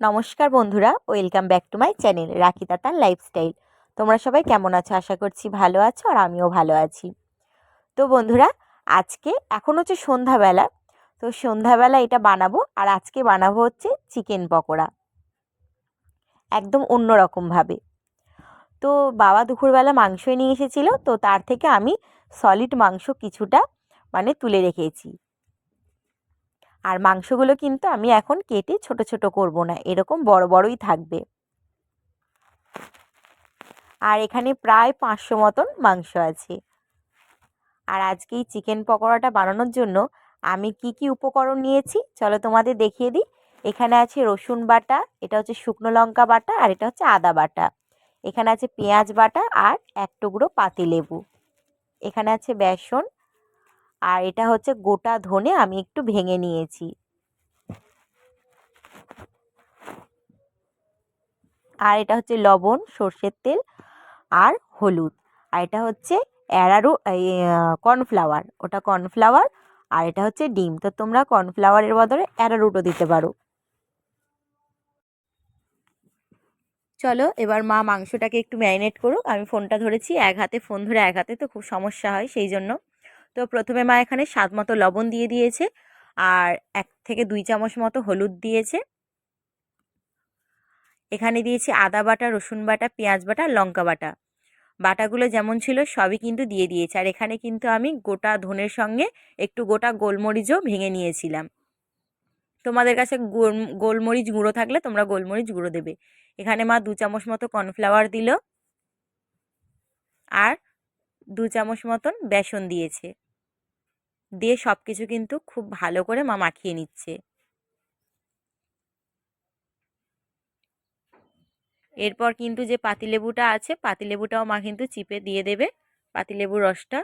নমস্কার বন্ধুরা, welcome back to my channel রাখি তাতার লাইফস্টাইল। তোমরা সবাই কেমন আছো? আশা করছি ভালো আছো, আর আমিও ভালো আছি। তো বন্ধুরা, আজকে এখন হচ্ছে সন্ধ্যাবেলা। তো সন্ধ্যাবেলা এটা বানাবো, আর আজকে বানাবো হচ্ছে চিকেন পকোড়া, একদম অন্যরকমভাবে। তো বাবা দুপুরবেলা মাংসই নিয়ে এসেছিলো, তো তার থেকে আমি সলিড মাংস কিছুটা তুলে রেখেছি। আর মাংসগুলো কিন্তু আমি এখন কেটে ছোট ছোট করব না, এরকম বড় বড়ই থাকবে। আর এখানে প্রায় 500 মতন মাংস আছে। আর আজকে এই চিকেন পকোড়াটা বানানোর জন্য আমি কি কি উপকরণ নিয়েছি চলো তোমাদের দেখিয়ে দিই। এখানে আছে রসুন বাটা, এটা হচ্ছে শুকনো লঙ্কা বাটা, আর এটা হচ্ছে আদা বাটা। এখানে আছে পেঁয়াজ বাটা, আর এক টুকরো পাতিলেবু। এখানে আছে বেসন, আর এটা হচ্ছে গোটা ধনে আমি একটু ভেঙে নিয়েছি। আর এটা হচ্ছে লবণ, সর্ষের তেল, আর হলুদ। আর এটা হচ্ছে কর্নফ্লাওয়ার, ওটা কর্নফ্লাওয়ার। আর এটা হচ্ছে ডিম। তো তোমরা কর্নফ্লাওয়ারের বদলে অ্যারারুটও দিতে পারো। চলো এবার মা মাংসটাকে একটু ম্যারিনেট করুক। আমি ফোনটা ধরেছি, এক হাতে ফোন ধরে এক হাতে তো খুব সমস্যা হয়, সেই জন্য। তো প্রথমে মা এখানে স্বাদ মতো লবণ দিয়ে দিয়েছে, আর 1 থেকে 2 চামচ মতো হলুদ দিয়েছে। এখানে দিয়েছি আদা বাটা, রসুন বাটা, পেঁয়াজ বাটা, লঙ্কা বাটা। বাটাগুলো যেমন ছিল সবই কিন্তু দিয়ে দিয়েছে। আর এখানে কিন্তু আমি গোটা ধনের সঙ্গে একটু গোটা গোলমরিচও ভেঙে নিয়েছিলাম। তোমাদের কাছে গোলমরিচ গুঁড়ো থাকলে তোমরা গোলমরিচ গুঁড়ো দেবে। এখানে মা 2 চামচ মতো কর্নফ্লাওয়ার দিল, আর 2 চামচ মতন বেসন দিয়েছে। দিয়ে সব কিছু কিন্তু খুব ভালো করে মা মাখিয়ে নিচ্ছে। এরপর কিন্তু যে পাতিলেবুটা আছে, পাতিলেবুটাও মা কিন্তু চিপে দিয়ে দেবে, পাতিলেবুর রসটা।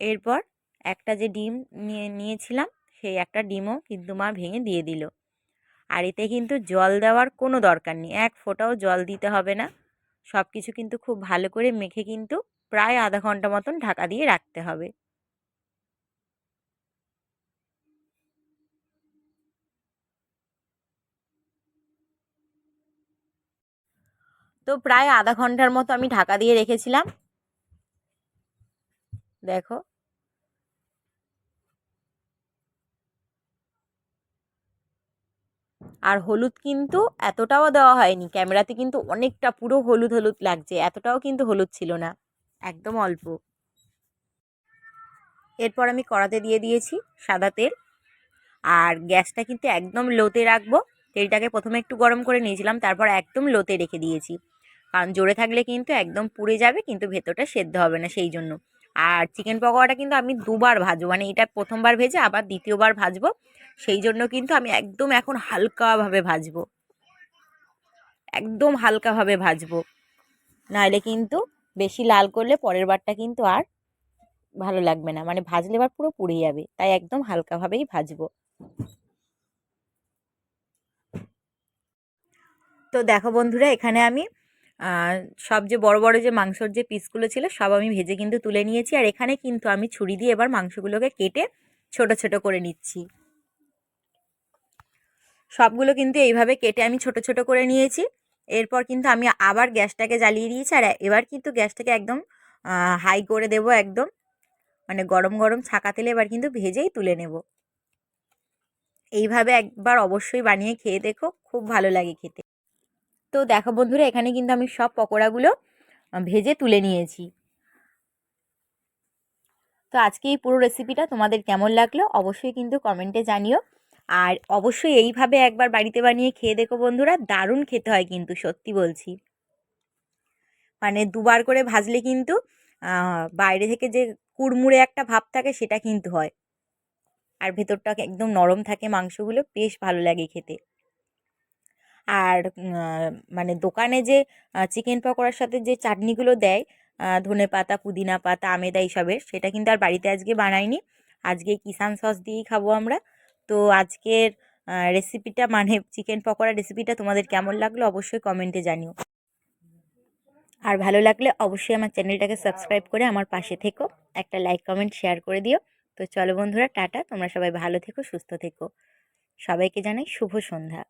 এরপর একটা যে ডিম নিয়েছিলাম, সেই একটা ডিমও কিন্তু মা ভেঙে দিয়ে দিল। আর এতে কিন্তু জল দেওয়ার কোনো দরকার নেই, এক ফোঁটাও জল দিতে হবে না। সব কিছু কিন্তু খুব ভালো করে মেখে কিন্তু প্রায় আধা ঘন্টা মতন ঢাকা দিয়ে রাখতে হবে। তো প্রায় আধা ঘন্টার মতো আমি ঢাকা দিয়ে রেখেছিলাম, দেখো। আর হলুদ কিন্তু এতটাও দেওয়া হয়নি, ক্যামেরাতে কিন্তু অনেকটা পুরো হলুদ হলুদ লাগছে, এতটাও কিন্তু হলুদ ছিল না, একদম অল্প। এরপর আমি কড়াতে দিয়ে দিয়েছি সাদা তেল, আর গ্যাসটা কিন্তু একদম লোতে রাখবো। তেলটাকে প্রথমে একটু গরম করে নিয়েছিলাম, তারপর একদম লোতে রেখে দিয়েছি, কারণ জোরে থাকলে কিন্তু একদম পুড়ে যাবে, কিন্তু ভেতরটা সেদ্ধ হবে না, সেই জন্য। আর চিকেন পকোড়াটা কিন্তু আমি দুবার ভাজবো, এটা প্রথমবার ভেজে আবার দ্বিতীয়বার ভাজবো, সেই জন্য কিন্তু আমি একদম এখন হালকাভাবে ভাজবো, একদম হালকাভাবে ভাজবো। নাহলে কিন্তু বেশি লাল করলে পরের বারটা কিন্তু আর ভালো লাগবে না, ভাজলে এবার পুরো পুড়ে যাবে, তাই একদম হালকাভাবেই ভাজবো। তো দেখো বন্ধুরা, এখানে আমি সব যে বড় বড় যে মাংসর যে পিসগুলো ছিল সব আমি ভেজে কিন্তু তুলে নিয়েছি। আর এখানে কিন্তু আমি ছুরি দিয়ে এবার মাংসগুলোকে কেটে ছোট ছোট করে নিচ্ছি। সবগুলো কিন্তু এইভাবে কেটে আমি ছোট ছোট করে নিয়েছি। এরপর কিন্তু আমি আবার গ্যাসটাকে জ্বালিয়ে দিয়েছি, আর এবার কিন্তু গ্যাসটাকে একদম হাই করে দেব, একদম গরম গরম ছাকা তেলে এবার কিন্তু ভেজেই তুলে নেব। এইভাবে একবার অবশ্যই বানিয়ে খেয়ে দেখো, খুব ভালো লাগে খেতে। তো দেখো বন্ধুরা, এখানে কিন্তু আমি সব পকোড়াগুলো ভেজে তুলে নিয়েছি। তো আজকে এই পুরো রেসিপিটা তোমাদের কেমন লাগলো অবশ্যই কিন্তু কমেন্টে জানিও। আর অবশ্যই এইভাবে একবার বাড়িতে বানিয়ে খেয়ে দেখো বন্ধুরা, দারুণ খেতে হয় কিন্তু, সত্যি বলছি। দুবার করে ভাজলে কিন্তু বাইরে থেকে যে কুড়মুড়ে একটা ভাব থাকে সেটা কিন্তু হয়, আর ভেতরটা একদম নরম থাকে, মাংসগুলো বেশ ভালো লাগে খেতে। আর দোকানে যে চিকেন পকোড়ার সাথে যে চাটনিগুলো দেয়, ধনে পাতা, পুদিনা পাতা, আমেদা এইসবের, সেটা কিন্তু আর বাড়িতে আজকে বানাইনি। আজকে কিষান সস দিয়েই খাবো আমরা। তো আজকের রেসিপিটা মানে চিকেন পকোড়া রেসিপিটা তোমাদের কেমন লাগলো অবশ্যই কমেন্টে জানিও। আর ভালো লাগলে অবশ্যই আমার চ্যানেলটাকে সাবস্ক্রাইব করে আমার পাশে থেকো, একটা লাইক কমেন্ট শেয়ার করে দিও। তো চলো বন্ধুরা, টাটা, তোমরা সবাই ভালো থেকো, সুস্থ থেকো। সবাইকে জানাই শুভ সন্ধ্যা।